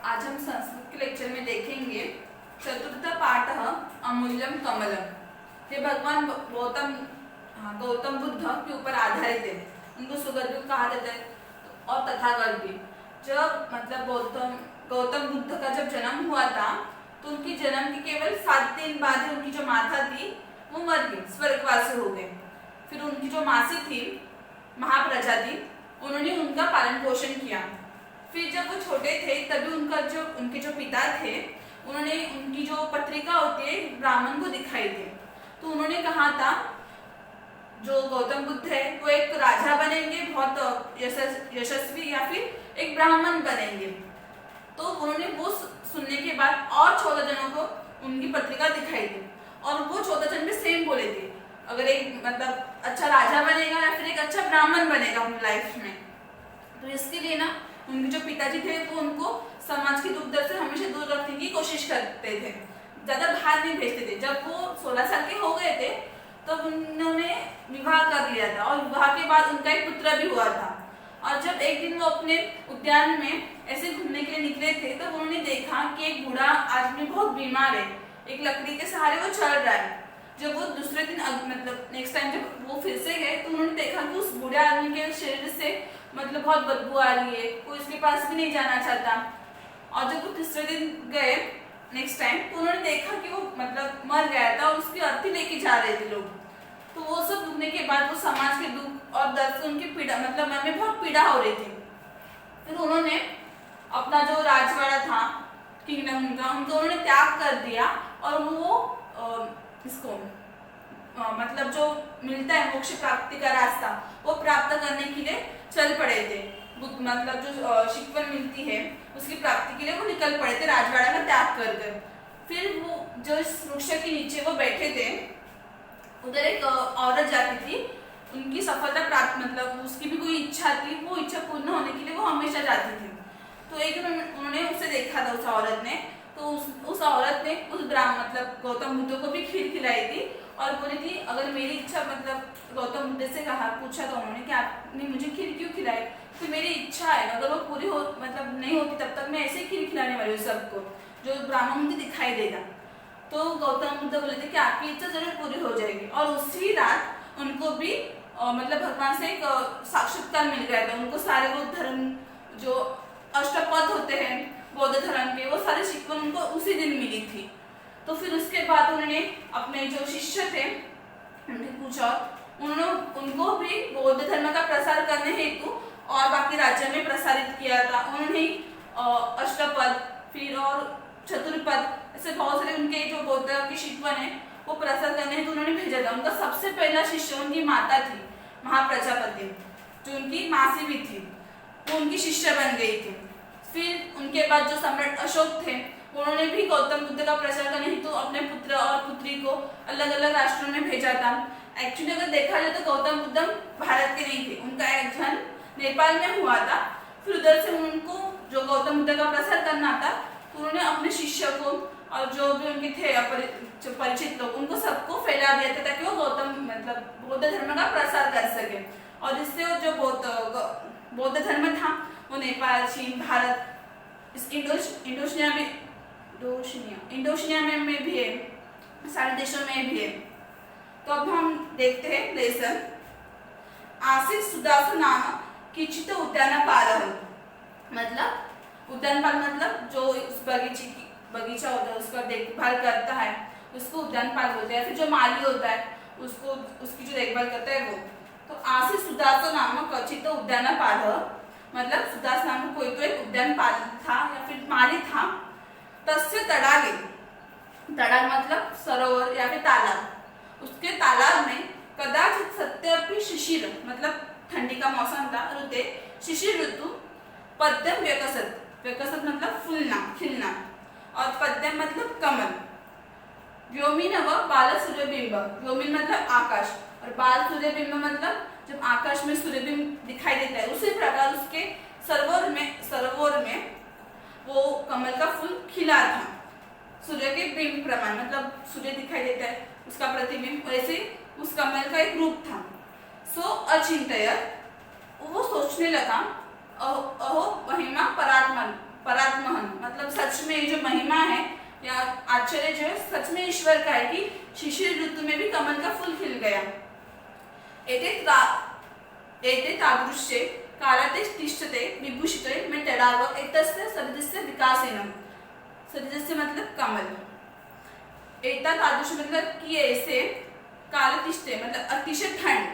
आज हम संस्कृत के लेक्चर में देखेंगे चतुर्थ पाठ अमूल्यम कमलम। ये भगवान गौतम बुद्ध के ऊपर आधारित है। उनको सुगत भी कहा जाता है और तथागत भी। जब मतलब गौतम बुद्ध का जब जन्म हुआ था तो उनकी जन्म के केवल 7 दिन बाद ही उनकी जो माता थी वो मर गई, स्वर्गवासी हो गए। फिर उनकी जो मासी थी, महाप्रजा थी, उन्होंने उनका पालन पोषण किया। फिर जब वो छोटे थे तभी उनके जो पिता थे, उन्होंने उनकी जो पत्रिका होती है ब्राह्मण को दिखाई थी। तो उन्होंने कहा था जो गौतम बुद्ध है वो एक राजा बनेंगे, बहुत यशस्वी, या फिर एक ब्राह्मण बनेंगे। तो उन्होंने वो सुनने के बाद और 14 जनों को उनकी पत्रिका दिखाई थी और वो 14 जन भी सेम बोले थे, अगर एक मतलब अच्छा राजा बनेगा या फिर एक अच्छा ब्राह्मण बनेगा अपनी लाइफ में। तो इसके लिए ना उनके जो पिताजी थे वो उनको समाज की दुख दर्द से हमेशा दूर रखने की कोशिश करते थे, ज्यादा बाहर नहीं भेजते थे। जब वो 16 साल के हो गए थे तब तो उन्होंने विवाह कर लिया था और विवाह के बाद उनका एक पुत्र भी हुआ था। और जब एक दिन वो अपने उद्यान में ऐसे घूमने के लिए निकले थे तब उन्होंने देखा कि एक बूढ़ा आदमी बहुत बीमार है, एक लकड़ी के सहारे वो चल रहा है। जब वो दूसरे दिन मतलब नेक्स्ट टाइम जब वो फिर से गए तो उन्होंने देखा कि उस बूढ़े आदमी के शरीर से मतलब बहुत बदबू आ रही है, कोई उसके पास भी नहीं जाना चाहता। और जब वो तीसरे दिन गए नेक्स्ट टाइम तो उन्होंने देखा कि वो मतलब मर गया था और उसकी अर्थी लेके जा रहे थे लोग। तो वो सब दुखने के बाद वो समाज के दुख और दर्द से उनकी पीड़ा मतलब मन में बहुत पीड़ा हो रही थी। फिर उन्होंने अपना जो राजवाड़ा था किंगडम उनको उन्होंने त्याग कर दिया और वो इसको मतलब जो मिलता है मोक्ष प्राप्ति का रास्ता वो प्राप्त करने के लिए चल पड़े थे। मतलब जो शिकवन मिलती है उसकी प्राप्ति के लिए वो निकल पड़े थे राजवाड़ा का त्याग कर कर। फिर वो जो इस वृक्ष के नीचे वो बैठे थे, उधर एक औरत जाती थी, उनकी सफलता प्राप्त मतलब उसकी भी कोई इच्छा थी, वो इच्छा पूर्ण होने के लिए वो हमेशा जाती थी। तो एक दिन उन्होंने उसे देखा था उस औरत ने, तो उस औरत ने उस ब्राह्मण मतलब गौतम बुद्ध को भी खीर खिलाई थी और बोली थी अगर मेरी इच्छा मतलब गौतम बुद्ध से पूछा तो उन्होंने कि आपने मुझे खीर क्यों खिलाई, तो मेरी इच्छा है अगर वो पूरी हो मतलब नहीं होती तब तक मैं ऐसे खीर खिलाने वाली हूँ सबको, जो ब्राह्मण मुझे दिखाई देगा। तो गौतम बुद्ध बोले थे कि आपकी इच्छा जरूर पूरी हो जाएगी। और उसी रात उनको भी मतलब भगवान से एक साक्षात्कार मिल गया था। उनको सारे वो धर्म जो अष्टपद होते हैं बौद्ध धर्म के, वो सारे शिकवन उनको उसी दिन मिली थी। तो फिर उसके बाद उन्होंने अपने जो शिष्य थे उनसे पूछा, उन्होंने उनको भी बौद्ध धर्म का प्रसार करने हेतु और बाकी राज्य में प्रसारित किया था। उन्होंने अष्टपद फिर और चतुर्पद ऐसे बहुत सारे उनके जो बौद्ध के शिकवन है वो प्रसार करने हेतु उन्होंने भेजा था। उनका सबसे पहला शिष्य उनकी माता थी महाप्रजापति, जो उनकी मासी भी थी, वो उनकी शिष्य बन गई थी। फिर उनके बाद जो सम्राट अशोक थे उन्होंने भी गौतम बुद्ध का प्रचार करने हेतु अपने पुत्र और पुत्री को अलग अलग राष्ट्रों में भेजा था। एक्चुअली अगर देखा जाए तो गौतम बुद्ध भारत के नहीं थे, उनका एक जन्म नेपाल में हुआ था। फिर उधर से उनको जो गौतम बुद्ध का प्रसार करना था तो उन्होंने अपने शिष्य को और जो भी उनके थे परिचित लोग उनको सबको फैला दिया था ताकि वो गौतम मतलब बौद्ध धर्म का प्रसार कर सके। और जिससे जो बौद्ध धर्म था वो नेपाल, चीन, भारत, इस इंडोनेशिया में भी है, सारे देशों में भी है। तो अब हम देखते हैं लेसन आसित सुदासु नाम किचित उद्यानपाल। मतलब उद्यानपाल मतलब जो उस बगीचा होता है उसका देखभाल करता है उसको उद्यानपाल बोलते हैं। फिर जो माली होता है उसको उसकी जो देखभाल करता है वो। तो आसित सुदासु नाम कचित उद्यानपाल मतलब सुदास नाम का कोई तो एक उद्यानपाल था या फिर माली था। तस्य तड़ागे, तड़ाग मतलब सरोवर या फिर तालाब, उसके तालाब में कदाचित सत्यपि शिशिर मतलब ठंडी का मौसम था ऋतु, शिशिर ऋतु, पद्यम व्यकसत, व्यकसत मतलब फूलना खिलना, और पद्यम मतलब कमल, व्योमिन व बाल सूर्यबिंब, व्योमिन मतलब आकाश और बाल सूर्यबिंब मतलब जब आकाश में सूर्यबिंब दिखाई देता है उसी प्रकार उसके सरोवर में वो कमल का फूल खिला था। सूर्य के बिंब प्रमाण मतलब सूर्य दिखाई देता है उसका प्रतिबिंब, वैसे उस कमल का एक रूप था। सो अचिंत्य, वो सोचने लगा अहो महिमा परात्महन मतलब सच में ये जो महिमा है या आश्चर्य जो है सच में ईश्वर का है कि शिशिर ऋतु में भी कमल का फूल खिल गया। एते तादृश्ये कालाते तिष्ठते विभूषिते में तडाग एतस्य सरितस्य विकासेन। सरितस्य मतलब कमल, एता तादृश मतलब कि ऐसे, कालतिष्ठे मतलब अतिशय ठंड,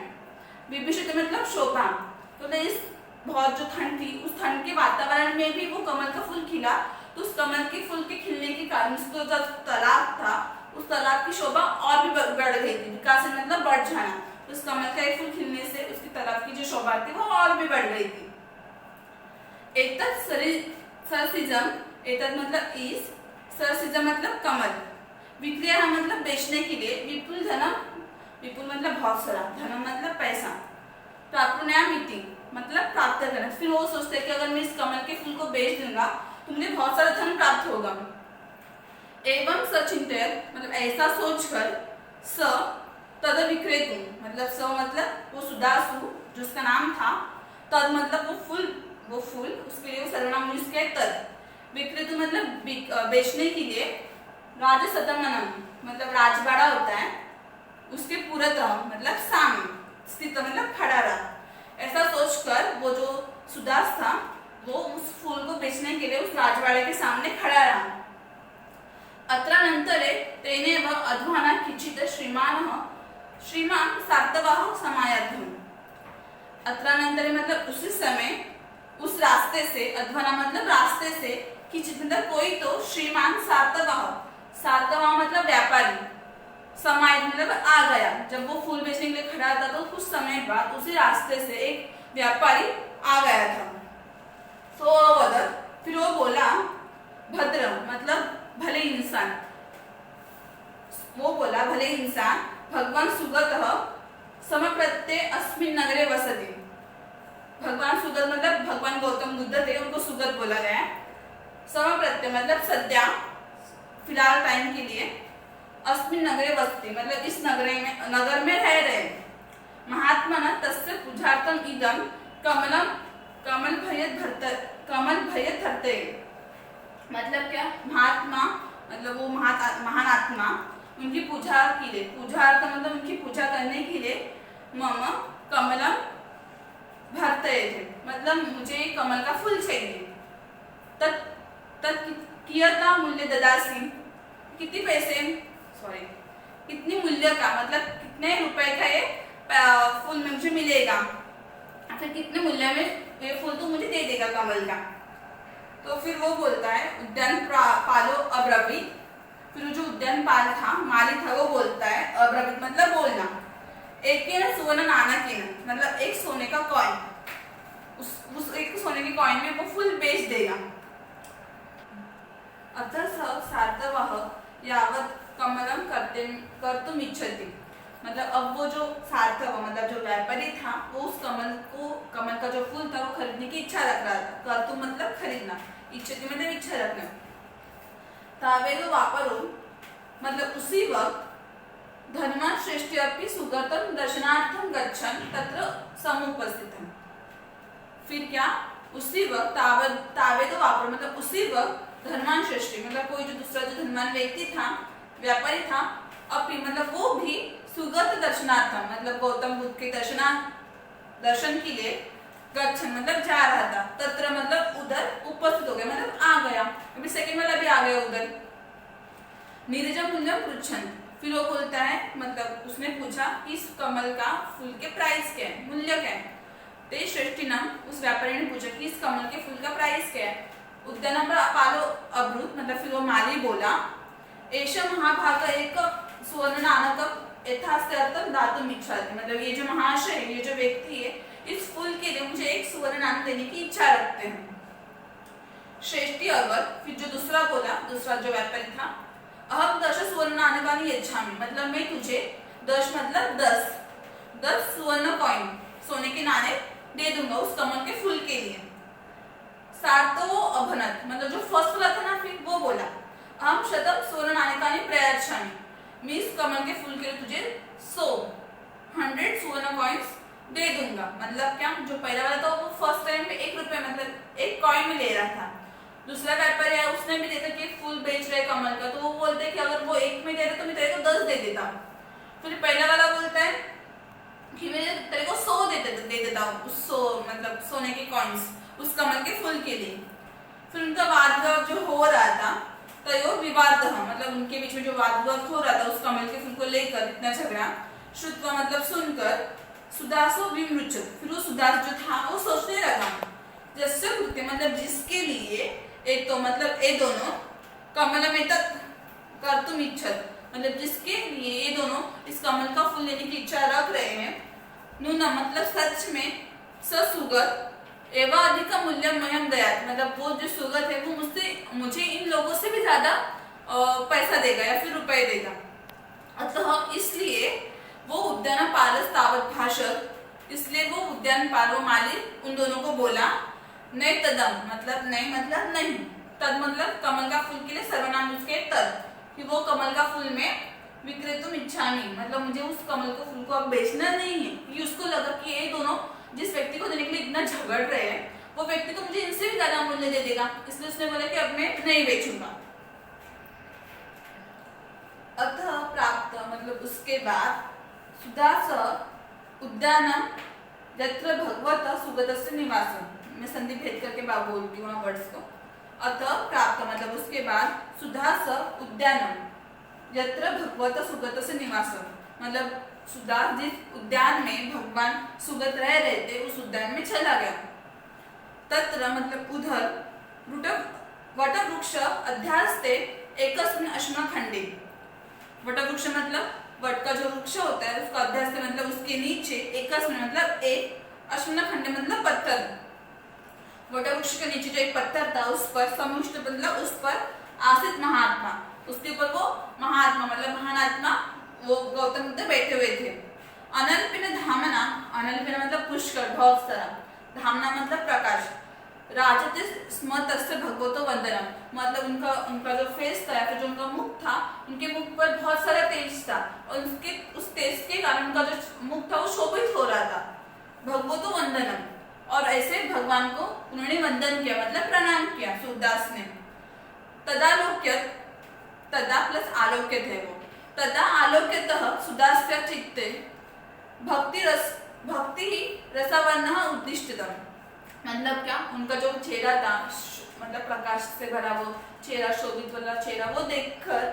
विभूषित मतलब शोभा। तो इस बहुत जो ठंड थी उस ठंड के वातावरण में भी वो कमल का फूल खिला। तो उस कमल के फूल के खिलने के कारण उसको जो तालाब था उस तालाब की शोभा और भी बढ़ गई थी। विकास मतलब बढ़ जाना। उस कमल का एक फूल खिलने से उसकी तालाब की जो शोभा थी वो और भी बढ़ गई थी। एतत् सरसिजम, एतत् मतलब इस, सरसिजम मतलब कमल, विक्रिया मतलब बेचने के लिए, विपुल धनम, विपुल मतलब बहुत सारा, धनम मतलब पैसा, प्राप्नुयामिति मतलब प्राप्त करना। फिर वो सोचते हैं कि अगर मैं इस कमल के फूल को बेच दूंगा तो मुझे बहुत सारा धन प्राप्त होगा। एवं सचिंतन मतलब ऐसा सोचकर, स तद विक्रेतु मतलब स मतलब वो सुदासु जो उसका नाम था, तद मतलब वो फूल उसके लिए वो सर्वनाम यूज किया तद, विक्रेतु मतलब बेचने के लिए, राजसतमनम मतलब राजबाड़ा होता है उसके पुरतः मतलब सामने, स्थित मतलब खड़ा रहा। ऐसा सोचकर वो जो सुदास था वो उस फूल को बेचने के लिए उस राजवाड़े के सामने खड़ा रहा। अत्रानन्तरे तेनेव अध्वाना किंचित् श्रीमान सातवाह समायाधम। अत्रानन्तरे मतलब उसी समय, उस रास्ते से, अध्वाना मतलब रास्ते से, किंचित् मतलब कोई तो, श्रीमान सातवाह मतलब व्यापारी, समाय मतलब आ गया। जब वो फूल बेचने के लिए खड़ा था तो कुछ समय बाद उसी रास्ते से एक व्यापारी आ गया था। तो फिर वो बोला, भद्र मतलब भले इंसान, वो बोला भले इंसान, भगवान सुगतः समप्रत्यय अस्मिन् नगरे वसति। भगवान सुगत मतलब भगवान गौतम बुद्ध थे, उनको सुगत बोला गया। समप्रत्यय मतलब सद्या, फिलहाल टाइम के लिए, अस्मिन् नगरे वसति मतलब इस नगर में रह रहे। महात्मना तस्य पूजार्थम इदं कमल भयत धरते मतलब क्या, महात्मा मतलब वो महान आत्मा उनकी पूजा के लिए, पूजार्थ मतलब उनकी पूजा करने के लिए, मम कमलम भरते थे मतलब मुझे कमल का फूल चाहिए। कियता मूल्य ददासी, कितने पैसे, सॉरी कितनी मूल्य का मतलब कितने रुपए का ये फूल मुझे मिलेगा, फिर कितने मूल्य में ये फूल तो मुझे दे देगा कमल का। तो फिर वो बोलता है, उद्यान पालो अब्रवीत, फिर जो उद्यान पाल था, माली था, वो बोलता है अब्रवीत मतलब बोलना, एक सुवर्ण नाणकेन मतलब एक सोने का कॉइन, उस एक सोने के कॉइन में वो फूल बेच देगा। अतः सातवाह यावत कमलम कर्तुम इच्छति मतलब अब वो जो सार्थक मतलब जो व्यापारी था वो उस कमल का जो फूल था वो खरीदने की इच्छा रख रहा था। कर्तुम मतलब खरीदना, इच्छति मतलब इच्छा रखना। तावेदो वापरो मतलब उसी वक्त धनवान श्रेष्ठी अपि सुगतम दर्शनार्थम गच्छन् तत्र समुपस्थितम्। फिर क्या, उसी वक्त तावेदो वापरो मतलब उसी वक्त धनवान श्रेष्ठी मतलब कोई जो दूसरा जो धनवान व्यक्ति था, व्यापारी था, अपि मतलब वो भी सुगत दर्शनार्थम मतलब गौतम बुद्ध के दर्शन के लिए, गच्छन मतलब जा रहा था, तत्र मतलब उधर, उपस्थित हो गया मतलब आ गया, अभी सेकंड वाला भी आ गया उधर। नीरजम मूल्यम पृच्छन् फिर वो बोलता है मतलब उसने पूछा इस कमल का फूल के प्राइस क्या है, मूल्य क्या है। ते श्रेष्ठिनम उस व्यापारी ने पूछा कि इस कमल के फूल का प्राइस क्या है। उद्यान पालो अब्रुत मतलब फिर वो माली बोला, एष महाभाग एक सुवर्ण नाणक यथास्थार्थम दातुम इच्छाति मतलब ये जो महाशय ये जो व्यक्ति है इस फूल के लिए मुझे एक सुवर्ण नाणक देने की इच्छा रखते हैं। श्रेष्ठी अगर फिर जो दूसरा बोला, दूसरा जो व्यापारी था, अहम 10 सुवर्ण नाणकानि यच्छामि मतलब मैं तुझे 10 मतलब 10 सुवर्ण कॉइन सोने के नाणे दे दूंगा उस कमल के फूल के लिए। सार्थो अभनत मतलब जो फर्स्ट वाला था ना फिर वो बोला, अहम 100 सुवर्ण नाणकानि प्रयच्छामि मैं इस कमल के फूल के लिए तुझे 100 सुवर्ण कॉइन्स दे दूंगा। मतलब क्या, जो पहला वाला था वो फर्स्ट टाइम में 1 रुपये मतलब 1 कॉइन में ले रहा था, दूसरा व्यापारी है, उसने भी देखा कि फूल बेच रहे कमल का, तो वो बोलते हैं कि अगर वो 1 में दे रहे तो मैं तेरे को 10 दे देता। फिर पहला वाला बोलता है कि मैं तेरे को 100 दे देता हूँ, उस 100 मतलब सोने के कॉइन्स उस कमल के फूल के लिए। फिर उनका वाद विवाद जो हो रहा था, तयो विवाद मतलब उनके बीच में जो वाद विवाद हो रहा था उस कमल के फूल को लेकर, इतना झगड़ा, श्रुत्वा मतलब सुनकर, सुदासो विमृच्छत, फिर वो सुदास जो था वो सोचने लगा, जैसे कृत्य मतलब जिसके लिए एक तो मतलब ये दोनों कमल में तक कर तुम इच्छत, मतलब जिसके लिए ये दोनों इस कमल का फूल लेने की इच्छा रख रहे हैं, नूना मतलब सच में, ससुगत एवं अधिक मूल्य मयम दयात, मतलब वो जो सुगत है वो मुझे इन लोगों से भी ज्यादा पैसा देगा या फिर रुपए देगा। अतः इसलिए वो उद्यान पारस तावत भाषक, इसलिए वो उद्यान पाल वो माली उन दोनों को बोला, नहीं तदम मतलब नहीं, मतलब नहीं, तद मतलब कमल का फूल के लिए सर्वनाम उसके तद, कि वो कमल का फूल में विक्रेतुम इच्छा नहीं, मतलब मुझे उस कमल को फूल को अब बेचना नहीं है। ये उसको लगा कि ये दोनों जिस व्यक्ति को देने के लिए इतना झगड़ रहे हैं वो व्यक्ति तो मुझे इनसे भी ज्यादा मूल्य दे देगा, इसलिए उसने बोला कि अब मैं नहीं बेचूंगा। अतः प्राप्त मतलब उसके बाद, सुदास उद्यानम यत्र भगवत सुगतस्य निवासम, मैं संधि भेद करके बोलती हूँ वर्ड्स को। अतः प्राप्त मतलब उसके बाद, सुदास उद्यानम यत्र भगवत सुगतस्य निवासम, मतलब सुदास जिस उद्यान में भगवान सुगत रह रहे थे उस उद्यान में चला गया। तत्र मतलब उधर, वट वृक्ष अध्यास्ते एकस्मिन् अश्मखंडे, वट वृक्ष मतलब वट का जो वृक्ष होता है उसका अध्यास्ते मतलब उसके नीचे, एकस्मिन् मतलब एक, अश्मखंडे मतलब पत्थर, वट वृक्ष के नीचे जो एक पत्थर था उस पर, समुष्ट मतलब उस पर, आसित महात्मा, उसके ऊपर वो महात्मा मतलब महात्मा वो गौतम बुद्ध बैठे हुए थे। अनल्पिन धामना, अनल्पिन मतलब पुष्कर बहुत सारा, धामना मतलब प्रकाश, राजते स्म तस्य भगवतो वंदनम, मतलब उनका जो फेस था या फिर जो उनका मुख था, उनके मुख पर बहुत सारा तेज था और उस तेज के कारण उनका जो मुख था वो शोभित हो रहा था, भगवतो वंदनम, और ऐसे भगवान को उन्होंने वंदन किया मतलब प्रणाम किया सुदास ने। तदालोक्यत, तदा प्लस आलोक्यत है वो, तदा आलोक्यतः सुदास्य चित्ते भक्ति रसवर्ण उद्दिष्टतम, मतलब क्या, उनका जो चेहरा था मतलब प्रकाश से भरा वो चेहरा, शोभित वाला चेहरा, वो देखकर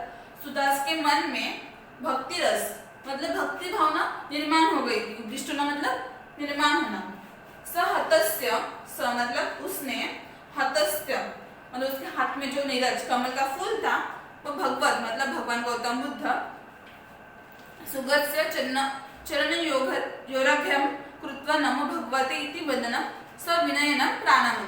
सुदास के मन में भक्ति रस मतलब भक्ति भावना निर्माण हो गई थी। उद्दिष्ट होना मतलब निर्माण होना। स हतस्य, स मतलब उसने, हतस्य मतलब उसके हाथ में जो नीरज कमल का फूल था वो भगवत मतलब भगवान गौतम बुद्ध, सुगत से चरण योरभ्यम कृत्वा नमो भगवते इति वंदनम सविनयनम प्राणम,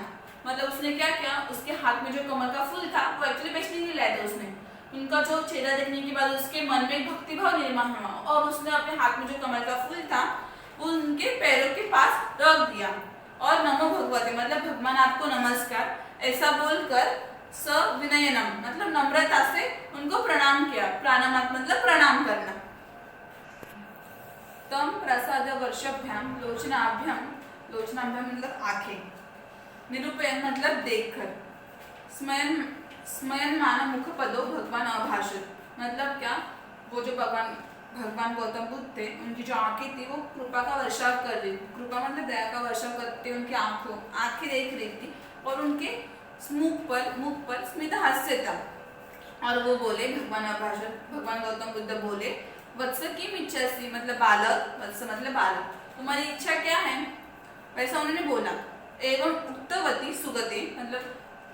मतलब उसने क्या किया, उसके हाथ में जो कमल का फूल था वो एक्चुअली बेचने नहीं लाया था उसने, उनका जो चेहरा देखने के बाद उसके मन में भक्ति भाव निर्माण हुआ और उसने अपने हाथ में जो कमल का फूल था वो उनके पैरों के पास रख दिया और नमो भगवते मतलब भगवान आपको नमस्कार ऐसा बोलकर सविनयनम मतलब नम्रता से उनको प्रणाम किया। प्राणामात मतलब प्रणाम करना। तम प्रसाद वर्षभ्याम लोचनाभ्याम, लोचनाभ्याम मतलब आंखें, निरूपयन मतलब देखकर, स्मयनमान मुख पदो भगवान अभाषित, मतलब क्या, वो जो भगवान गौतम बुद्ध थे उनकी जो आंखें थी वो कृपा का वर्षाव कर रही थी, कृपा मतलब दया का वर्षाव करते उनकी आंखें देख रही थी और उनके मुख पर स्मित हास्य था और वो बोले भगवान अभाषित, भगवान गौतम बुद्ध बोले वत्स किम इच्छासी मतलब बालक, वत्स मतलब बालक, तुम्हारी इच्छा क्या है, वैसा उन्होंने बोला। एवं उक्तवती सुगते मतलब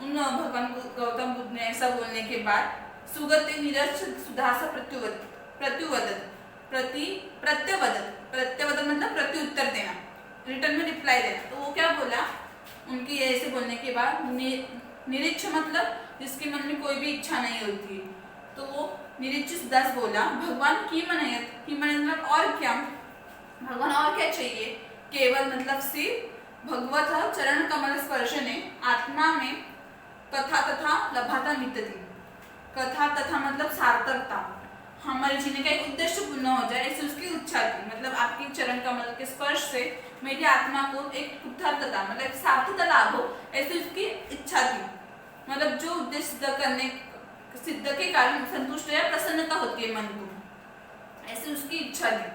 उन भगवान गौतम बुद्ध ने ऐसा बोलने के बाद सुगते निरक्ष सुधास प्रत्यवदत मतलब प्रत्युत्तर देना, रिटर्न में रिप्लाई देना। तो वो क्या बोला, उनके ऐसे बोलने के बाद निरीक्ष मतलब जिसके मन में कोई भी इच्छा नहीं होती, तो वो निरीक्ष सुदास बोला भगवान की मनयत, की मनयत मतलब और क्या, भगवान और क्या चाहिए, केवल मतलब सिर्फ भगवत चरण कमल स्पर्श ने आत्मा में कथा तथा लभाता मितती, कथा तथा मतलब सार्थकता, हमारे जीने का एक उद्देश्य पूर्ण हो जाए ऐसी उसकी इच्छा थी, मतलब आपकी चरण कमल के स्पर्श से मेरी आत्मा को एक उद्धारता मतलब सार्थकता लाभ हो ऐसी उसकी इच्छा थी। मतलब जो उद्देश्य सिद्ध के कारण संतुष्ट या प्रसन्नता होती है मन को, ऐसे उसकी इच्छा थी।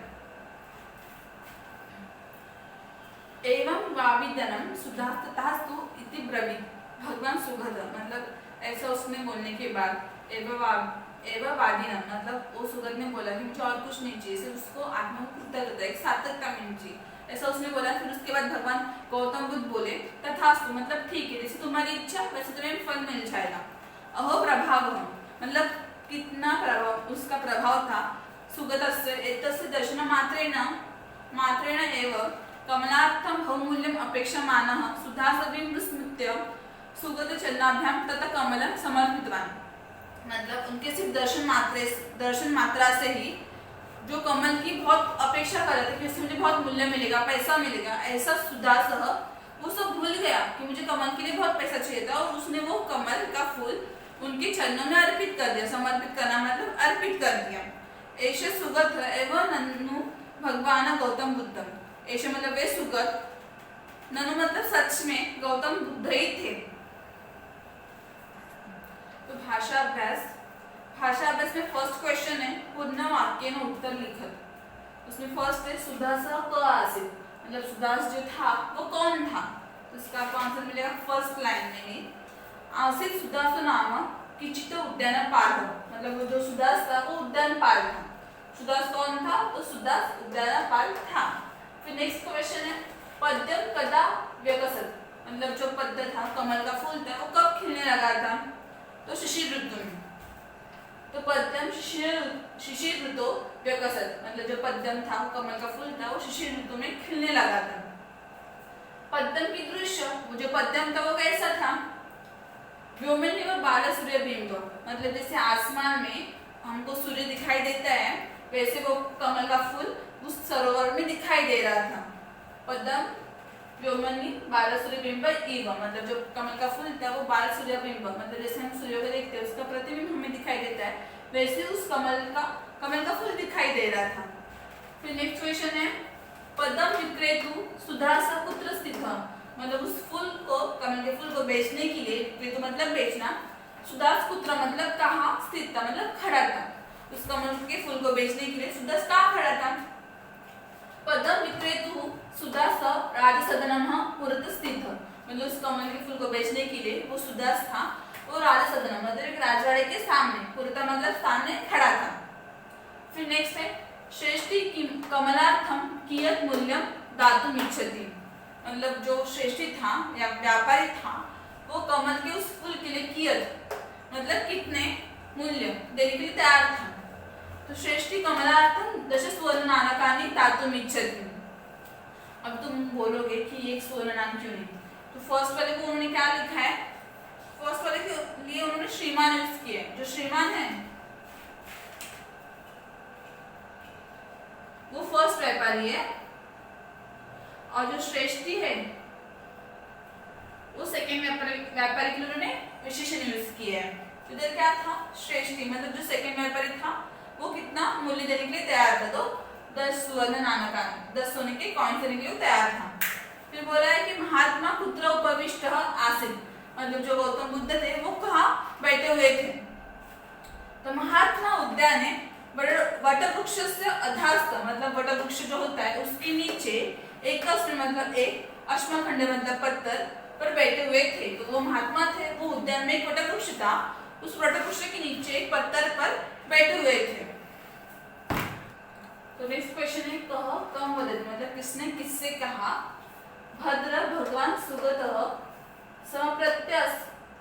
एवं वाविदनम सुधास्तु इति ब्रवीत, भगवान सुगत, मतलब ऐसा उसने बोलने के बाद एवं वादिनम, मतलब वो सुगत ने बोला कि मुझे और कुछ नहीं चाहिए, सिर्फ उसको आत्मा को कृतज्ञता, एक सार्थकता मिलनी चाहिए, ऐसा उसने बोला। फिर उसके बाद भगवान गौतम बुद्ध बोले तथास्तु, मतलब ठीक है, जैसे तुम्हारी इच्छा वैसे तुम्हें फल मिल जाएगा। अहो प्रभाव, मतलब कितना प्रभाव, उसका प्रभाव था। सुगतस्य एतस्य दर्शन मात्रेण एव कमलार्थम बहुमूल्यम अपेक्षमानः सुधासविं विस्मृत्य सुगत चरणाभ्यां तथा कमलं समर्पितवान्, मतलब उनके सिर्फ दर्शन मात्रा से ही जो कमल की बहुत अपेक्षा कर रहे थे कि इससे मुझे बहुत मूल्य मिलेगा, पैसा मिलेगा, ऐसा सुदासह वो सब भूल गया कि मुझे कमल के लिए बहुत पैसा चाहिए था, और उसने वो कमल का फूल उनके चरणों में अर्पित कर दिया। समर्पित करना मतलब अर्पित कर दिया। ऐसे सुगत एवं ननु भगवान गौतम बुद्धम, ऐसे मतलब वे सुगत, ननु मतलब सच में गौतम बुद्ध ही थे। तो भाषा अभ्यास में फर्स्ट क्वेश्चन है पूर्ण वाक्य में उत्तर लिखत। उसमें फर्स्ट है सुदास क आसित, मतलब सुदास जो था वो कौन था, तो इसका आपको आंसर मिलेगा फर्स्ट लाइन में ही। आसित सुदास नाम किचित उद्यान पार, मतलब वो जो सुदास था वो उद्यान पाल था। सुदास कौन था, तो सुदास उद्यान पाल था। फिर नेक्स्ट क्वेश्चन है पद्यम कदा व्यकसत, मतलब जो पद्य था कमल का फूल था वो कब खिलने लगा था, तो शिशिर ऋतु में। तो पद्यम शिशिर ऋतु व्यकसत, मतलब जो पद्यम था कमल का फूल था वो शिशिर ऋतु में खिलने लगा था। पद्यम की दृश्य, वो जो पद्यम था वो कैसा था, व्योमन व बाल सूर्य बिंब, मतलब जैसे आसमान में हमको सूर्य दिखाई देता है वैसे वो कमल का फूल उस सरोवर में दिखाई दे रहा था। पद्म व्योमनी बाल सूर्य बिंब इव, मतलब जो कमल का फूल था वो बाल सूर्य बिंब, मतलब जैसे हम सूर्य को देखते हैं उसका प्रतिबिंब हमें दिखाई देता है, वैसे उस कमल का फूल दिखाई दे रहा था। फिर नेक्स्ट क्वेश्चन है पद्म विक्रेतु सुधास कुत्र स्थित, मतलब उस फूल को, कमल के फूल को बेचने के लिए, विक्रेतु मतलब बेचना, सुदास कुत्र मतलब कहाँ स्थित था, मतलब खड़ा था। उस कमल के फूल को बेचने के लिए सुदास कहाँ खड़ा था। पद्म विक्रेतु सुदास राजसदनम पुरत स्थित, मतलब उस कमल के फूल को बेचने के लिए वो सुदास था वो राजसदनम मतलब एक राजवाड़े के सामने, पुरता मतलब सामने खड़ा था। फिर नेक्स्ट है श्रेष्ठी कमलार्थम कियत मूल्यम दातुम इच्छति, मतलब जो श्रेष्ठी था या व्यापारी था वो कमल के उस फूल के लिए कियत मतलब कितने मूल्य देने के लिए तैयार था। तो श्रेष्ठी कमलार्थम दश स्वर्ण नाणकानि दातुम इच्छति। अब तुम बोलोगे कि एक स्वर्ण नाम क्यों नहीं, तो फर्स्ट वाले को उन्होंने क्या लिखा है, फर्स्ट वाले के लिए उन्होंने श्रीमान यूज किया है। जो श्रीमान है वो फर्स्ट व्यापारी है और जो श्रेष्ठी है वो सेकंड व्यापारी के लिए उन्होंने विशेषण यूज किया है। तो इधर क्या था, श्रेष्ठी मतलब जो सेकंड व्यापारी था वो कितना मूल्य देने के लिए तैयार था, तो 10 स्वर्ण नाणकानि, 10 सोने के कॉइन देने के लिए तैयार था। फिर बोला है कि महात्मा कुत्र उपविष्ट आसीत्, मतलब जो गौतम बुद्ध थे वो कहाँ बैठे हुए थे, तो महात्मा उद्यान है वटवृक्ष से अधस्थ, मतलब वटवृक्ष जो होता है उसके नीचे एक मतलब एक अश्मखंड मतलब पत्थर पर बैठे हुए थे। तो वो महात्मा थे, वो उद्यान में एक वटवृक्ष था, उस वटवृक्ष के नीचे एक पत्थर पर बैठे हुए थे। तो नेक्स्ट क्वेश्चन है कह कम वदति, मतलब किसने किससे कहा। भद्र भगवान सुगतः समप्रत्य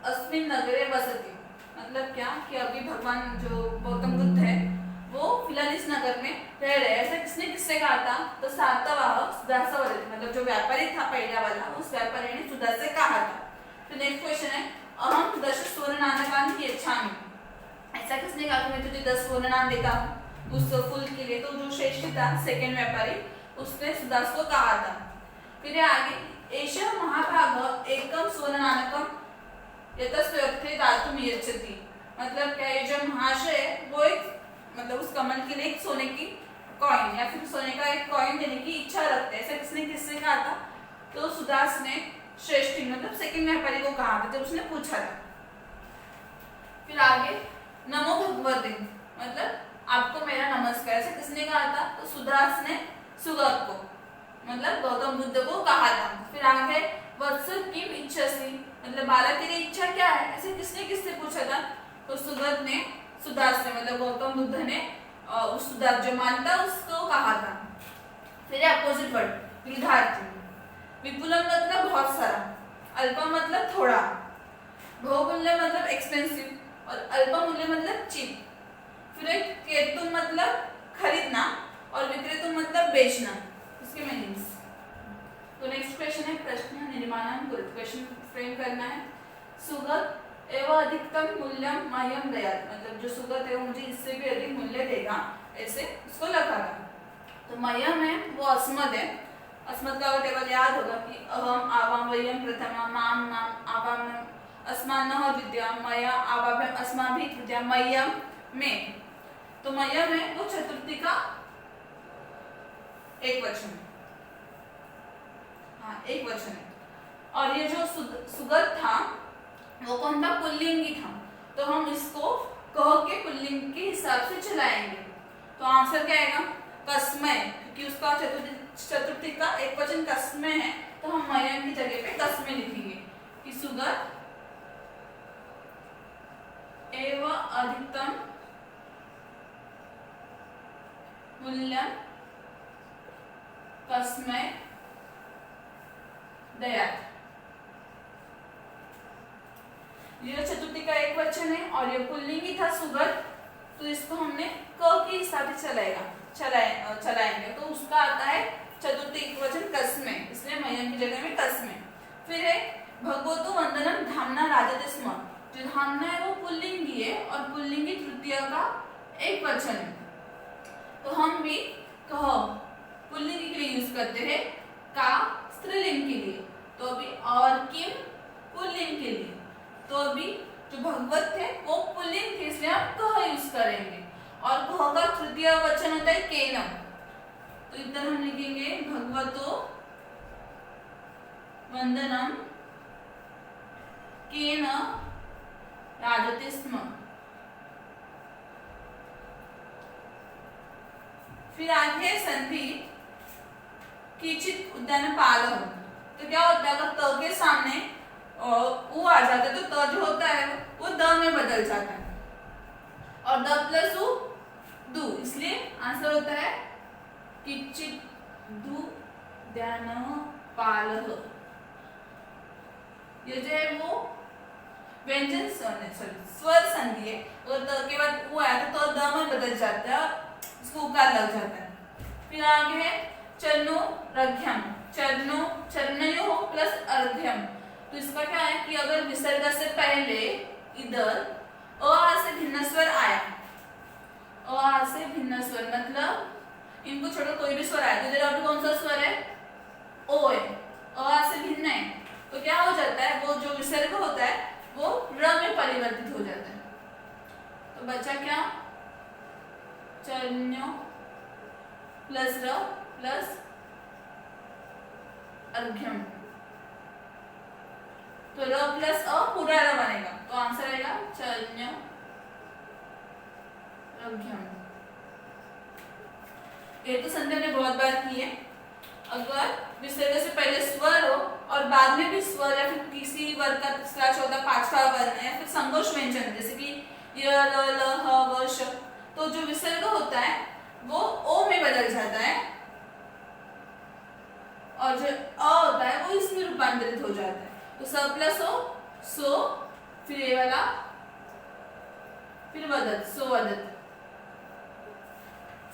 अस्मिन् नगरे वसति, मतलब क्या कि अभी भगवान जो गौतम बुद्ध है वो फिलहाल इस नगर में रह रहे, ऐसा किसने किससे कहा था, तो सातवाह सुदास वदति, मतलब जो व्यापारी था पहला वाला उस व्यापारी ने सुदास से कहा था। तो नेक्स्ट क्वेश्चन है अहम 10 स्वर्ण नाणकानि यच्छामि, ऐसा किसने कहा कि मैं तुझे 10 स्वर्ण नाण देता हूँ उस फूल के लिए, तो जो श्रेष्ठ था सेकंड व्यापारी उसने सुदास को कहा था। फिर आगे एषः महाभाग एकम स्वर्ण नाणकम यतस्वर्थे दातुम यच्छति, मतलब क्या ये जो महाशय वो एक मतलब उस कमल के लिए एक सोने की कॉइन या फिर सोने का एक कॉइन देने की इच्छा रखते हैं, ऐसा किसने किससे कहा था, तो सुदास ने श्रेष्ठी मतलब सेकंड व्यापारी को कहा था जब उसने पूछा था। आगे नमो भगवते, मतलब आपको मेरा नमस्कार, ऐसे किसने कहा था? तो सुदास ने सुगत को, मतलब गौतम बुद्ध को कहा था। फिर आगे वत्स किम इच्छसि, मतलब बाला तेरी इच्छा क्या है, ऐसे किससे पूछा था? तो सुगत ने सुदास ने, मतलब गौतम बुद्ध ने उस सुदास जो मानता उसको कहा था। फिर अपोजिट वर्ड विद्यार्थी, विपुलम मतलब बहुत सारा, अल्पम मतलब थोड़ा, बहुमूल्य मतलब एक्सपेंसिव और अल्पमूल्य मतलब चीप। फिर एक केतुम मतलब खरीदना और विक्रेतुम मतलब बेचना, इसके मीनिंग्स। तो नेक्स्ट क्वेश्चन है प्रश्न निर्माणम कुरु, क्वेश्चन फ्रेम करना है। सुगत एवं अधिकतम मूल्यम मह्यम दयात, मतलब जो सुगत है वो मुझे इससे भी अधिक मूल्य देगा, ऐसे उसको लिखा। तो मह्यम है वो अस्मद है, अस्मद का टेबल याद होगा कि अहम आवाम वयम प्रथमा माम नाम आवाम अस्मानः द्वितीया मया आवाभ्यम अस्माभिः तृतीया मह्यम में। तो मह्यम है वो चतुर्थी का एक वचन है, हाँ एक वचन है। और ये जो सुगत था वो कौन था? पुल्लिंगी था, तो हम इसको कह के पुल्लिंग के हिसाब से चलाएंगे। तो आंसर क्या आएगा? कस्मय, क्योंकि उसका चतुर्थी का एक वचन कस्मय है, तो हम मह्यम की जगह पे कस्मय लिखेंगे कि सुगत एवं अधिकतम मूल्यम कस्मय दयात। ये चतुर्थी का एक वचन है और ये पुल्लिंगी था सुगत, तो इसको हमने क के हिसाब से चलाएंगे, तो उसका आता है चतुर्थी एक वचन कस्मय, इसलिए मह्यम की जगह में कस्मय। फिर है भगवतो वंदनम धामना राजते स्म, जो धामना है वो पुल्लिंगी है और पुल्लिंगी तृतीय का एक वचन है, तो हम भी कह पुल्लिंगी के लिए यूज करते हैं, का स्त्रीलिंग के लिए, तो अभी और किम पुल्लिंग के लिए, तो अभी जो भगवत है वो पुल्लिंग थे इसलिए हम कह यूज करेंगे। और कह का तृतीय वचन होता है केनम, तो इधर हम लिखेंगे भगवतो वंदनम केन राजते स्म। फिर आगे संधि किंचित उद्यान पालः, तो क्या होता है अगर त के सामने उ आ जाता है तो त जो होता है वो द में बदल जाता है और द प्लस उ दु, इसलिए आंसर होता है किंचित उद्यान पालः। ये जो है वो व्यंजन स्वर संधि है, अगर त के बाद उ आया तो द में बदल जाता है और इसको उकार लग जाता है। फिर आगे है चरणो रघ्यम, चरणो चरणयो प्लस अर्घ्यम, तो इसका क्या है कि अगर विसर्ग से पहले इधर अ से भिन्न स्वर आया, अ से भिन्न स्वर मतलब इनको छोड़कर कोई भी स्वर आया, तो इधर अभी कौन सा स्वर है? ओ है, अ से भिन्न है, तो क्या हो जाता है वो जो विसर्ग होता है वो र में परिवर्तित हो जाता है, तो बचा क्या? चरणो प्लस र प्लस अर्घ्यम, तो र प्लस अ पूरा र बनेगा, तो आंसर आएगा चरणो अर्घ्यम। ये तो संध्या ने बहुत बार की है, अगर विसर्ग से पहले स्वर हो और बाद में भी स्वर या फिर किसी वर्ग का तीसरा चौथा पांचवा वर्ण है या फिर संगोष्ठ व्यंजन जैसे कि य ल ल ह व श, तो जो विसर्ग होता है वो ओ में बदल जाता है और जो अ होता है वो इसमें रूपांतरित हो जाता है, तो स प्लस ओ सो, फिर ये वाला फिर वदत सो वदत।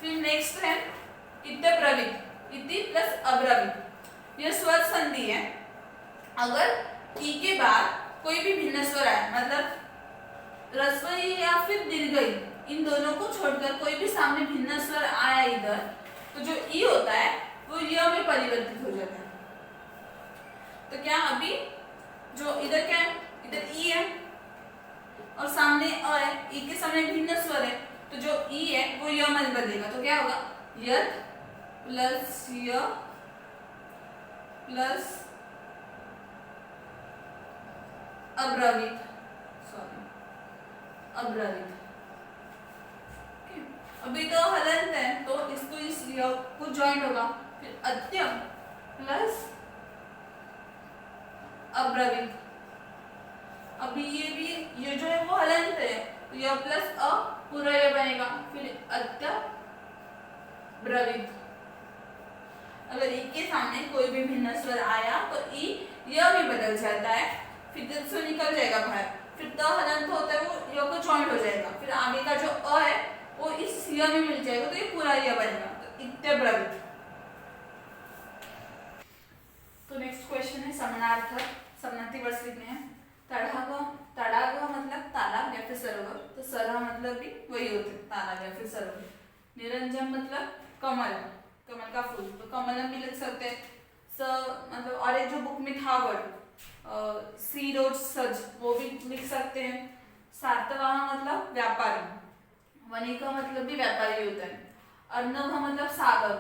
फिर नेक्स्ट है इत्य ब्रवीत, इति प्लस अब्रवीत, यह स्वर संधि है। अगर ई के बाद कोई भी भिन्न स्वर आए, मतलब ह्रस्व ई या फिर दीर्घ ई, इन दोनों को छोड़कर कोई भी सामने भिन्न स्वर आया इधर, तो जो ई होता है वो य में परिवर्तित हो जाता है। तो क्या अभी जो इधर क्या है, इधर ई है और सामने अ है, ई के सामने भिन्न स्वर है, तो जो ई है वो य में बदलेगा, तो क्या होगा? यत प्लस य प्लस अब्रवीत, सॉरी अब्रवीत। अभी तो हलंत है तो इसको इस य को ज्वाइंट होगा, फिर अद्य प्लस अब्रवीत। अभी ये जो है वो हलंत है तो य प्लस अ पूरा ये बनेगा, फिर अद्य ब्रवीत। अगर ई के सामने कोई भी भिन्न स्वर आया तो ई य में बदल जाता है, फिर दिल से निकल जाएगा बाहर, फिर त हलंत होता है वो य को ज्वाइंट हो जाएगा, फिर आगे का जो अ है वो इस य में मिल जाएगा तो ये पूरा य बनेगा, तो इत्याब्रवीत। तो नेक्स्ट क्वेश्चन है समानार्थक समानार्थी वर्ड लिखने हैं। तड़ाग मतलब तालाब या फिर सरोवर, तो सरहा मतलब भी वही होते हैं तालाब या फिर सरोवर। निरंजन मतलब कमल, कमल का फूल, तो कमलम भी लिख सकते हैं। मतलब और एक जो बुक में था वर्ड सी रोज सज, वो भी लिख सकते हैं। सातवाह मतलब व्यापारी, वनिका मतलब भी व्यापारी होता है। अर्णव मतलब सागर,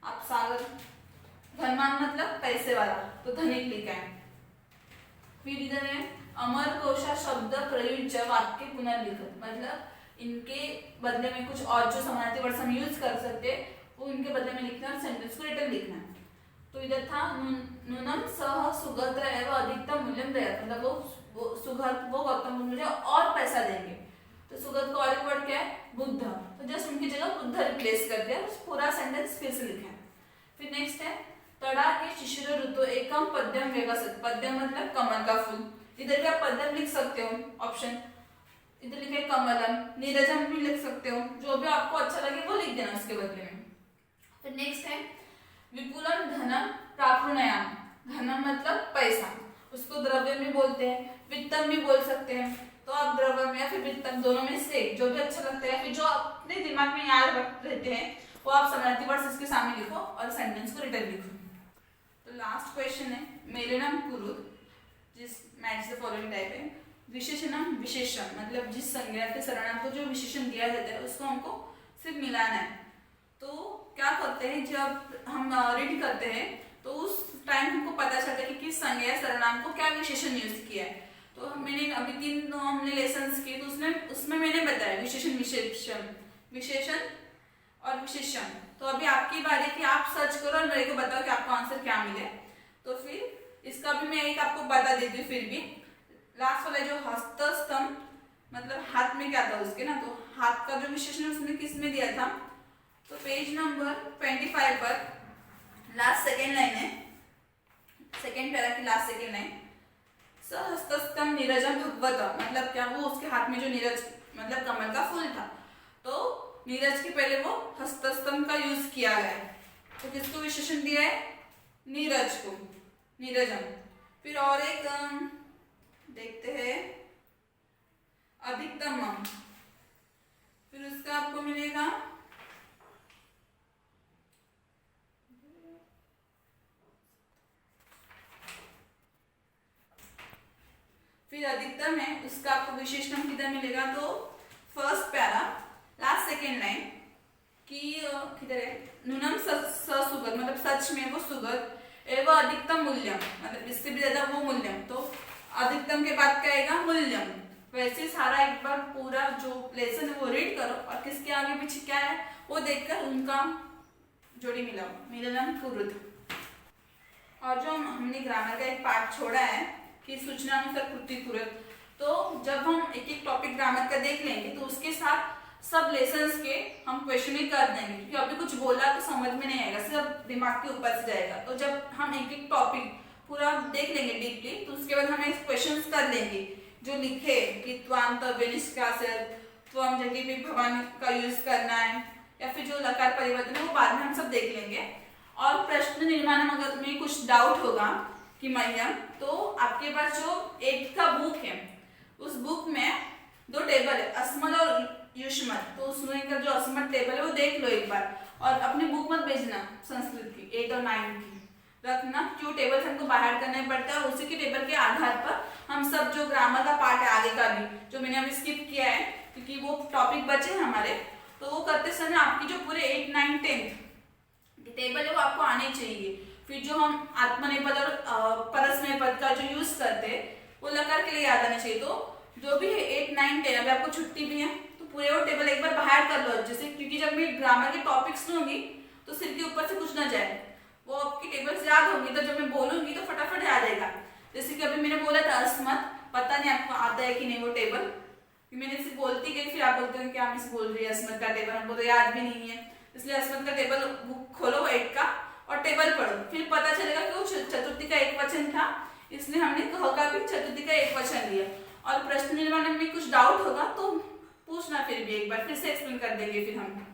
आप सागर। धनवान मतलब पैसे वाला, तो धनिक लिखा है। फिर इधर है अमर कोशा शब्द प्रयुज्य वाक्य पुनर्लिखित, मतलब इनके बदले में कुछ और जो समानार्थी वर्ड हम यूज कर सकते हैं वो इनके बदले में लिखना है, सेंटेंस को रिटर्न लिखना है। तो इधर था नूनम सह सुगत एवं अधिकतम मूल्यम दया, मतलब वो सुगत वो गौतम मुझे और पैसा देंगे, तो सुगत का और एक वर्ड क्या है बुद्ध, तो जस्ट उनकी जगह बुद्ध रिप्लेस कर दिया, पूरा सेंटेंस फिर से लिखा है। फिर नेक्स्ट है तड़ा के शिशिर ऋतु एकम पद्यम विकसित, पद्यम मतलब कमल का फूल, इधर क्या पद्यम लिख सकते हो ऑप्शन, इधर लिखे कमलम, नीरजम भी लिख सकते हो, जो भी आपको अच्छा लगे वो लिख देना उसके बदले में। फिर नेक्स्ट है विपुलम धनम प्राप्नुयाम, धनम मतलब पैसा, उसको द्रव्य में बोलते हैं, वित्तम भी बोल सकते हैं, तो आप द्रव्य में या फिर वित्तम दोनों में से जो भी अच्छा लगता है, फिर जो अपने दिमाग में याद रहते हैं वो आप समानार्थी वर्ड इसके सामने लिखो और सेंटेंस को रिटर्न लिखो। तो लास्ट क्वेश्चन है मेलनम कुरुत, जिस मैच द फॉलोइंग टाइप है। विशेषणम विशेषण, मतलब जिस संज्ञा या सर्वनाम को जो विशेषण दिया जाता है उसको हमको सिर्फ मिलाना है। तो क्या करते हैं जब हम रीड करते हैं तो उस टाइम हमको पता चलता है कि किस संज्ञा या सर्वनाम को क्या विशेषण यूज किया है। तो मैंने अभी 3 हमने लेसन्स किए, तो उसमें मैंने बताया विशेषण विशेषण और विशेषण। तो अभी आपकी बारी कि आप सर्च करो और मेरे को बताओ कि आपको आंसर क्या मिले। तो फिर इसका भी मैं एक आपको बता देती हूँ। फिर भी लास्ट वाला जो हस्तस्तंभ मतलब हाथ में क्या था उसके ना, तो हाथ का जो विशेषण उसने किस में दिया था, तो पेज नंबर 25 पर लास्ट सेकेंड लाइन है, सेकेंड पैरा की लास्ट सेकेंड लाइन, सहस्तस्तंभ नीरजम भगवत, मतलब क्या वो उसके हाथ में जो नीरज मतलब कमल का फूल था, तो नीरज के पहले वो हस्तस्तंभ का यूज किया गया है, तो किसको विशेषण दिया है, नीरज को, नीरजम। फिर और एक देखते हैं अधिकतम, फिर उसका आपको मिलेगा फिर अधिकतम है उसका आपको विशेषण किधर मिलेगा, तो first para last second line कि किधर है न्यूनम सुगत, मतलब सच में वो सुगत एवं अधिकतम मूल्यम, मतलब इससे भी ज्यादा वो मूल्यम, तो अधिकतम के बाद क्या आएगा मूल्यम। वैसे सारा एक बार पूरा जो लेसन है वो रीड करो और किसके आगे पीछे क्या है वो देखकर उनका जोड़ी मिलाओ। मेरा नाम कुरुद। और जो हमने ग्रामर का एक पार्ट छोड़ा है कि सूचनानुसार कृति कुरुद, तो जब हम एक एक टॉपिक ग्रामर का देख लेंगे तो उसके साथ सब लेसन्स के हम क्वेश्चन ही कर देंगे, क्योंकि अभी कुछ बोला तो समझ में नहीं आएगा, सिर्फ दिमाग के ऊपर से जाएगा। तो जब हम एक एक टॉपिक पूरा देख लेंगे डीपली, तो उसके बाद हम एक क्वेश्चंस कर लेंगे जो लिखे कि त्वांत विनिष्कासर, त्वम जगह भी भगवान का यूज करना है, या फिर जो लकार परिवर्तन है वो बाद में हम सब देख लेंगे। और प्रश्न निर्माण अगर तुम्हें कुछ डाउट होगा कि मैया, तो आपके पास जो 8th का बुक है उस बुक में 2 टेबल है, अस्मद और युष्मत, तो उसमें का जो अस्मद टेबल है वो देख लो एक बार, और अपनी बुक मत भेजना संस्कृत की 8 और 9 की रखना, जो टेबल हमको बाहर करने पड़ता है और उसी के टेबल के आधार पर हम सब जो ग्रामर का पार्ट है आगे का भी जो मैंने अभी स्किप किया है क्योंकि वो टॉपिक बचे हमारे, तो वो करते समय आपकी जो पूरे 8, 9, 10 टेबल है वो आपको आने चाहिए। फिर जो हम आत्मनेपद और परस्मैपद का जो यूज करते हैं वो लकार के लिए याद आना चाहिए। तो जो भी है 8, 9, 10, अभी आपको छुट्टी भी है तो पूरे वो टेबल एक बार बाहर कर लो अच्छे से, क्योंकि जब मैं ग्रामर के टॉपिक्स लूंगी तो सिर के ऊपर से कुछ ना जाए, वो आपकी टेबल्स याद होंगी तो जब मैं बोलूंगी तो फटाफट याद आएगा। जैसे कि अभी मैंने बोला था अस्मत, पता नहीं आपको आता है कि नहीं वो टेबल, मैंने इसे बोलती गई, फिर आप बोलते हो कि आप इसे बोल रही है अस्मत का टेबल, हमको तो याद भी नहीं है, इसलिए अस्मत का टेबल बुक खोलो 8 का और टेबल पढ़ो, फिर पता चलेगा कि वो चतुर्थी का एक वचन था, इसलिए हमने कह का भी चतुर्थी का एक वचन लिया। और प्रश्न निर्माण में कुछ डाउट होगा तो पूछना फिर भी एक बार, फिर से एक्सप्लेन कर देंगे फिर हम।